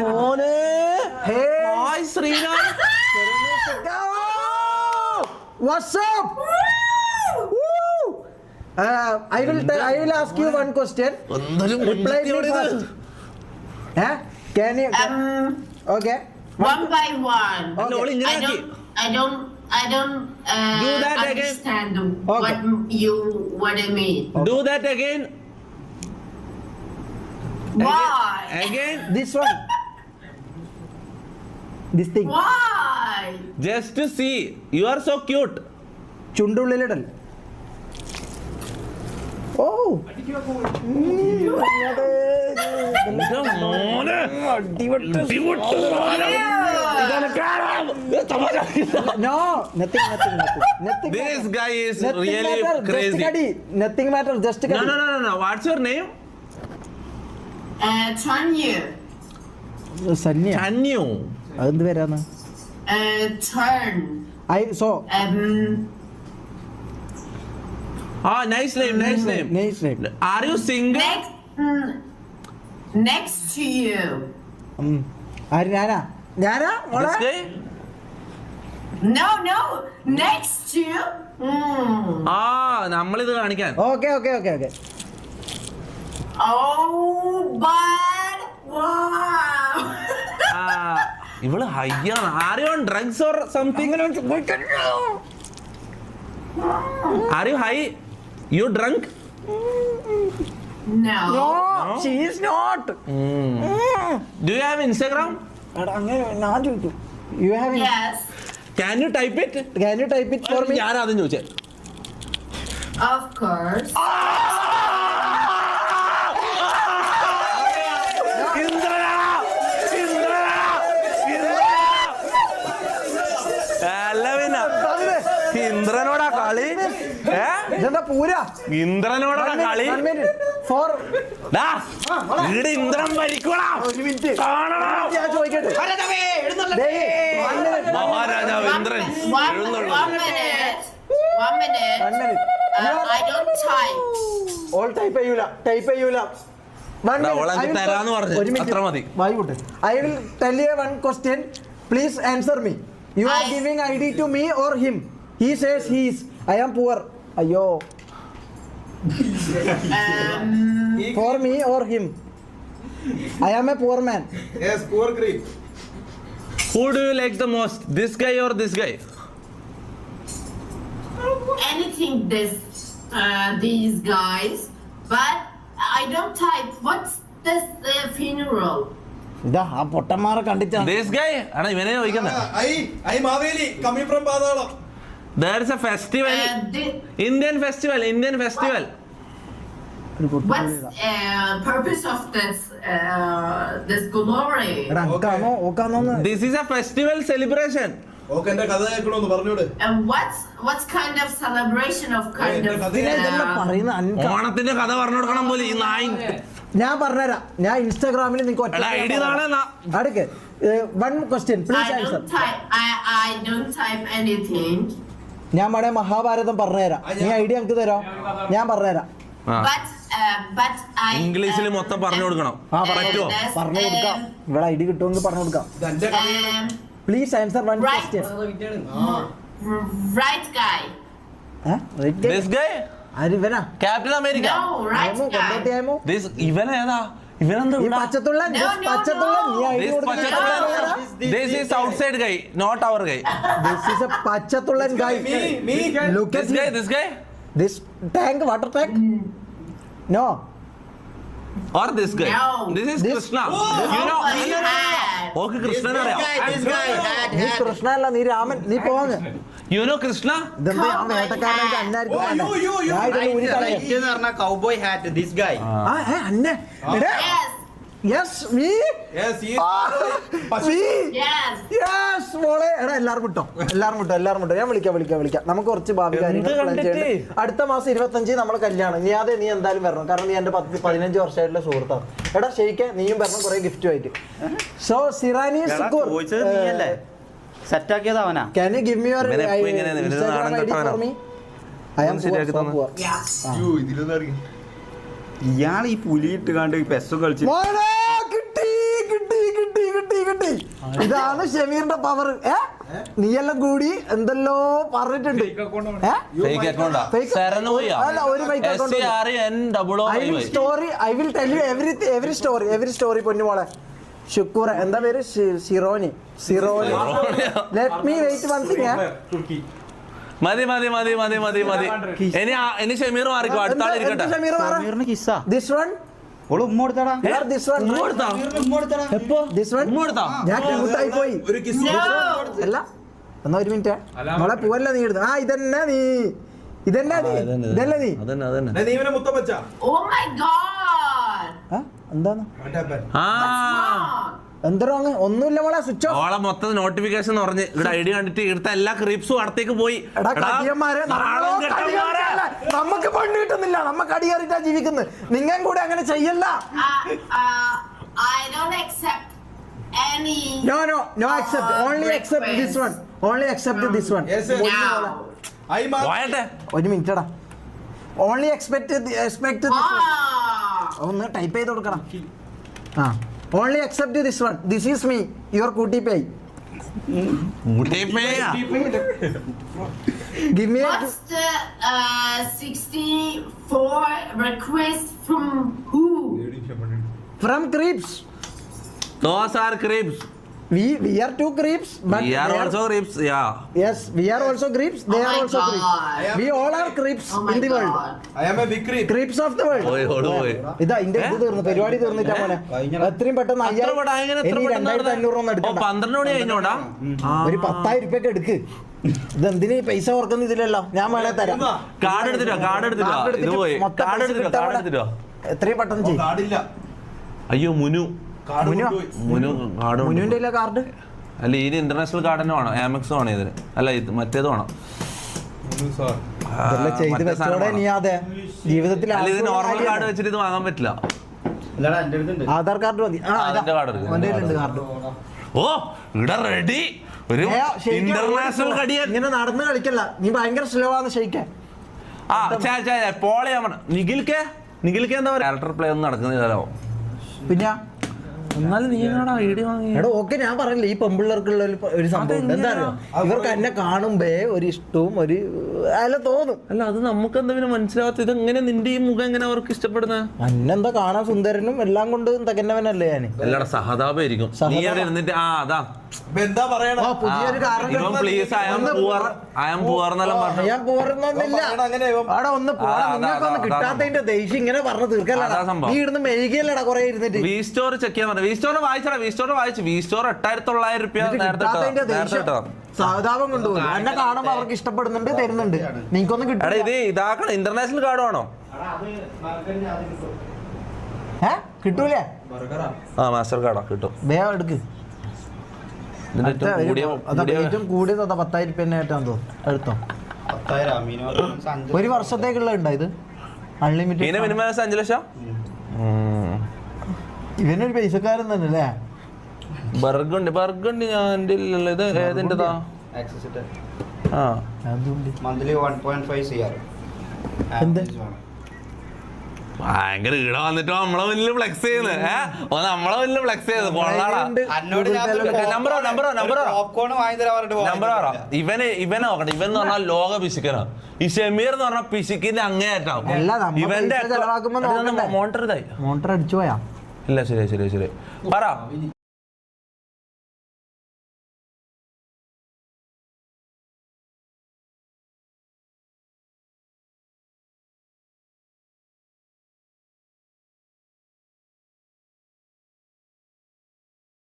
മോനെ hi Srinath. What's up? I will ask you one question. Reply me fast. Can you? Okay. One by one. Okay. I don't Do that again. understand Okay. what I mean. Do that again. Why? Again. This one. This thing. Why? Just to see. You are so cute. ചുണ്ടുള്ളിലിടൽ. ഓ മോനെ No, nothing. This guy is Nothing really matter, crazy. Just kadi. Nothing matter, just kadi. No. What's your name? Tanya. Sanya. Chanyu. അതെന്ത് പേരാണ്? Turn. Nice name. Nice name. Are you single? Next to you. ആര് ഞാനാ മോളെ? This guy? No. Next to you. നമ്മളിത് കാണിക്കാൻ. Okay. Oh, but wow. ഇവള് ഹയ്യാണ്. Are you on drugs or something? Are you high? You drunk? No. No, she is not. Do you have Instagram? എടാ അങ്ങനെ ഞാൻ ചോദിച്ചു. You have it? Yes. Can you type it? Can you type it for me? ഞാൻ ആദ്യം ചോദിച്ചേ. Of course. ഇന്ദ്രനോടാ കളി. ഇതെന്താ പൂര? ഇന്ദ്രനോടാ കളി. ഇവിടെ ഇന്ദ്രൻ ഭരിക്കണം. ഒരു മിനിറ്റ് കാണണം. ഞാൻ ചോദിക്കട്ടെ. മഹാരാജാവ് Indran One minute. I don't type. All type ചെയ്യൂല. തരാന്ന് പറഞ്ഞു. അത്ര മതി. I will tell you one question. Please answer me. You are giving ID to me or him? He says he is. I am poor. Ayyo. For me or him? I am a poor man. Yes, poor green. Who do you like the most? This guy or this guy? Anything these guys, but I don't type. What's this funeral? ഇതാ ആ പൊട്ടന്മാരെ കണ്ടിട്ടാണ്. This guy? ആണ് ഇവനെ ചോദിക്കുന്നത്. I Maveli coming from Padalam. There is a festival. Indian festival. What's purpose of this glory? എടാ അങ്കാണോ ഓക്കാണോന്ന്? This is a festival celebration. Okay, എന്റെ കഥ കേൾക്കണമെന്ന് പറഞ്ഞോട്. And what's kind of celebration of kind of? ഇതെല്ലാം പറയുന്ന അൻക. ഓണത്തിന്റെ കഥ പറഞ്ഞു കൊടുക്കണം പോലെ ഈ നായി. ഞാൻ പറഞ്ഞുതരാം. ഞാൻ ഇൻസ്റ്റാഗ്രാമിൽ നിങ്ങൾക്ക് ഒറ്റ ഐഡി അടുക്ക്. One question, please answer. I don't type anything. ഞാൻ ഇവിടെ മഹാഭാരതം പറഞ്ഞുതരാം. നീ ഐഡിയ എനിക്ക് തരാം. ഞാൻ പറഞ്ഞുതരാം. But I ഇംഗ്ലീഷിൽ മൊത്തം പറഞ്ഞു കൊടുക്കണം. പറ്റുമോ? പറഞ്ഞു കൊടുക്കാം. ഇവിടെ ഐഡി കിട്ടുമെന്ന് പറഞ്ഞു കൊടുക്കാം. Please answer one question. Right guy. This guy? ആരിവനാ? Captain America. No, right guy. This ഇവനേതാ? ഇവനെന്താ? ഈ പച്ചത്തുള്ളൻ. നീ ഐഡി കൊടുക്കണം. This is outside guy, not our guy. This is a പച്ചത്തുള്ളൻ guy. Look at This guy? This tank, water tank? No. Or this guy? No. This is Krishna. You know? Okay, Krishna അറിയാം. നീ കൃഷ്ണ അല്ല, നീ രാമൻ. നീ പോവാങ്ങ്. You know Krishna? ഇതെന്താ ഞാൻ വേട്ടക്കാരനായിട്ട് അന്നായിരിക്കും. cowboy hat, this guy. അന്നെ. Yes, me. Yes, he is. Yes. മോളെ എടാ എല്ലാരും വിട്ടോ. ഞാൻ വിളിക്കാം. നമുക്ക് കുറച്ച് ഭാവി കാര്യങ്ങൾ പ്ലാൻ ചെയ്യണം. അടുത്ത മാസം 25 നമ്മളെ കല്യാണം. നീ എന്തായാലും വരണം. കാരണം നീ എന്റെ 15 വർഷമായിട്ടുള്ള സുഹൃത്താണ്. എടാ ശരിക്കും നീയും വരണം കുറെ ഗിഫ്റ്റും ആയിട്ട്. സോ സിറാനി സെറ്റ് ആക്കിയത് അവനാ. Can you give me your Instagram ID for me? I am poor. ഇയാൾ ഈ പുലി ഇട്ട് കണ്ട് പെസ് കളിച്ചു. ഇതാണ് ഷമീറിന്റെ പവർ. നീയെല്ലാം കൂടി എന്തെല്ലോ പറഞ്ഞിട്ടുണ്ട്. ഫേക്ക് അക്കൗണ്ടാ Fake- അല്ല, ഒരു fake account ഉണ്ട്. I will tell you every story പൊന്നുമോളെ. ശുക്കൂറ എന്താ പേര്? സിറോനി. Let me wait one thing. മതി ഇനി ഷമീർ മാറിക്കോ, അടുത്ത ആളിരിക്കട്ടെ. ഷമീറിന് കിസ്സാ. This one. ഓള് ഉമ്മ കൊടുത്തടാ. This one. ഉമ്മ കൊടുത്തടാ. എപ്പോ? This one. ഞാൻ കൂട്ടായി പോയി. ഒരു കിസ് അല്ല എന്നാ ഒരു മിനിറ്റ് മോളെ പൂവല്ല നീ ഇടുന്നു. ഇതന്നെ നീ. അതന്നെ. നീ ഇവനെ മുത്തം വെച്ചാ Oh my god! എന്താണ് ആ എന്താ റോങ്? ഒന്നുമില്ല മോളെ, സ്വിച്ച് ഓഫ്. ഓളെ മൊത്തം നോട്ടിഫിക്കേഷൻ പറഞ്ഞ് ഇവിടെ ഐഡി കണ്ടിട്ട് ഇവിടുത്തെ എല്ലാ ക്രീപ്സും അടുത്തേക്ക് പോയി. എടാ കടിയന്മാരെ, നമുക്ക് പണ്ട് കിട്ടുന്നില്ല, നമ്മക്ക് അടി കയറിട്ടാ ജീവിക്കുന്നത്. നിങ്ങൾ കൂടെ അങ്ങനെ ചെയ്യല്ല. I don't accept any. No accept. Only accept this one. Only accept this one. Yes, yes. Now. I മാ പോയട്ടെ. ഒരു മിനിറ്റ് എടാ. Only expect this one. ഒന്ന് ടൈപ്പ് ചെയ്ത് കൊടുക്കണം. Only accept this one. This is me, your Kuti Pay. Give me What's the 64 request from who? from creeps. Those are creeps. We are two creeps, but We are they also creeps. Yeah. yes, we are also creeps. They Oh are my also God. creeps. We all are creeps Oh my in the world. god. I am a big creep Creeps of the world. പോയി. ഇതാ ഇന്റെ ഇത് തീർന്നു, പരിപാടി തീർന്നിട്ടാ മോനെ. എത്രയും പെട്ടെന്ന് എത്ര പെട്ടെന്ന് അങ്ങനെ എത്ര ഇനി പെട്ടെന്ന് 2500 ഒന്നും എടുക്കണ്ട. 12 മണി കഴിഞ്ഞോടാ. ഒരു 10,000 രൂപയ്ക്ക് എടുക്ക്. ഇതെന്തിനീ പൈസ ഓർക്കുന്ന ഇതിലല്ലോ, ഞാൻ വേണേ തരാം. കാർഡ് എടുത്തിട്ടോ ഇത് പോയി. മൊത്തം കാർഡ് പൈസ എടുത്തിട്ടോ കിട്ടാൻ എത്രയും പെട്ടെന്ന് ചെയ്യും. കാർഡില്ല അയ്യോ മുനു കാർഡ് മുനുവാ? കാർഡ് മുനുവിന്റെ ഇല്ല കാർഡ്. അല്ല ഇത് ഇന്റർനാഷണൽ കാർഡ് തന്നെ വേണം. ആമക്സ് വേണം ഇതിന്. അല്ല ഇത് മറ്റേത് വേണം. ഇതെല്ലാം ചെയ്ത് മറ്റേ സാധനം വെച്ചോടെ നീ. വേണം. അതെ ജീവിതത്തിൽ അല്ല ഇത് നോർമൽ ആവശ്യമുള്ള കാർഡ് വെച്ചിട്ട് ഇത് വാങ്ങാൻ പറ്റില്ല. അല്ലടാ എന്റെ അടുത്തുണ്ട്. ആധാർ കാർഡ് മതി. അതിന്റെ കാർഡ് എടുക്ക്. അവന്റെ കയ്യിലുണ്ട് കാർഡ്. ഓ ഇവിടെ റെഡി ഒരു ഇന്റർനാഷണൽ കടിയൻ. ഇങ്ങനെ നടന്ന് കളിക്കല്ല, നീ ഭയങ്കര സ്ലോ ആണെന്ന് ഷെയ്ക്കാൻ. പോളെ നിഖിൽക്കെ എന്താ പറയുക, ക്യാരക്ടർ പ്ലേ ഒന്നും നടക്കുന്നില്ലല്ലോ. പിന്നെ എന്നാലും നീ ഐഡിയ വാങ്ങി. എടാ ഓക്കെ, ഞാൻ പറഞ്ഞില്ല ഈ പെമ്പിള്ളേർക്കുള്ള ഒരു സംഭവം ഉണ്ട്. എന്താ അറിയോ, ഇവർക്ക് എന്നെ കാണുമ്പേ ഒരു ഇഷ്ടവും ഒരു അല്ല തോന്നും. അല്ല അത് നമുക്ക് എന്താ പിന്നെ മനസ്സിലാവാത്ത, ഇത് എങ്ങനെ നിന്റെ ഈ മുഖം എങ്ങനെ അവർക്ക് ഇഷ്ടപ്പെടുന്നത്? അന്നെന്താ കാണാൻ സുന്ദരനും എല്ലാം കൊണ്ട് തകന്നവനല്ലേ ഞാൻ. എല്ലാടെ സഹതാപമായിരിക്കും. നീ അവിടെ ഇരുന്നിട്ട് അതാ എന്താ പറയണ പുതിയൊരു ഇവൻ പ്ലീസ് ഐ ആം പൂവർ എന്നെല്ലാം പറഞ്ഞു. ഞാൻ പോറുന്നില്ല. അങ്ങനെ അവിടെ ഒന്ന് നിങ്ങൾക്ക് ഒന്ന് കിട്ടാത്തതിന്റെ ദേഷ്യം ഇങ്ങനെ പറഞ്ഞു തീർക്കല്ല. അതാ സംഭവം. നീ ഇടുന്ന് മെഴുകിയല്ലടാ കൊറേ ഇരുന്നിട്ട്. വി സ്റ്റോർ ചെക്ക് ചെയ്യാൻ പറഞ്ഞു. വി സ്റ്റോർ വായിച്ചടാ. വി സ്റ്റോർ 8,900 രൂപ നേരത്തെ ഇട്ടതാ. സഹതാപം കൊണ്ടുപോകും. എന്നെ കാണുമ്പോ അവർക്ക് ഇഷ്ടപ്പെടുന്നുണ്ട്, തരുന്നുണ്ട്. നിങ്ങൾക്കൊന്നും എടാ കിട്ടില്ല. ഇത് ഇതാക്കണം. ഇന്റർനാഷണൽ കാർഡ് വേണോ? കിട്ടൂലേ? മാസ്റ്റർ കാർഡാ കിട്ടും. വേഗം എടുക്ക്. ഇതിന്റെ ഏറ്റവും ഏറ്റവും കൂടിയത് 10,000 രൂപ തന്നെ ആയിട്ടാന്ന് തോന്നുന്നു. എടുത്തോ. 10,000 മിനിമം ഒരു വർഷത്തേക്കുള്ള ഉണ്ടോ ഇത്? അൺലിമിറ്റഡ്. മിനിമം 5 ലക്ഷം. ഇവനൊരു പൈസക്കാരൻ തന്നെ അല്ലേ? ബർഗണ്ടി ഞാൻ ഇത് ഏതിൻ്റെതാ? ആക്സസ് ഇട്ട് ആ മന്ത്ലി 1.5 CR. എന്ത്? ഭയങ്കര ഈട വന്നിട്ട് നമ്മളെ മുന്നിൽ ഫ്ലെക്സ് ചെയ്യുന്നത്. നമ്മളെ മുന്നിൽ ഫ്ലെക്സ് ചെയ്ത് കൊള്ളാടാ. നമ്പർ പറ. ഇവനെ നോക്കട്ടെ. ഇവൻ എന്ന് പറഞ്ഞാൽ ലോക പിശുക്കനാ. ഈ ഷമീർ എന്ന് പറഞ്ഞാൽ പിശുക്കിന്റെ അങ്ങേയറ്റാവും. ഇവന്റെ ചെലവാക്കുമ്പോ മോണിറ്റർ ഇതായി. മോണിറ്റർ അടിച്ചു പോയാ? ഇല്ല ശരി പറ.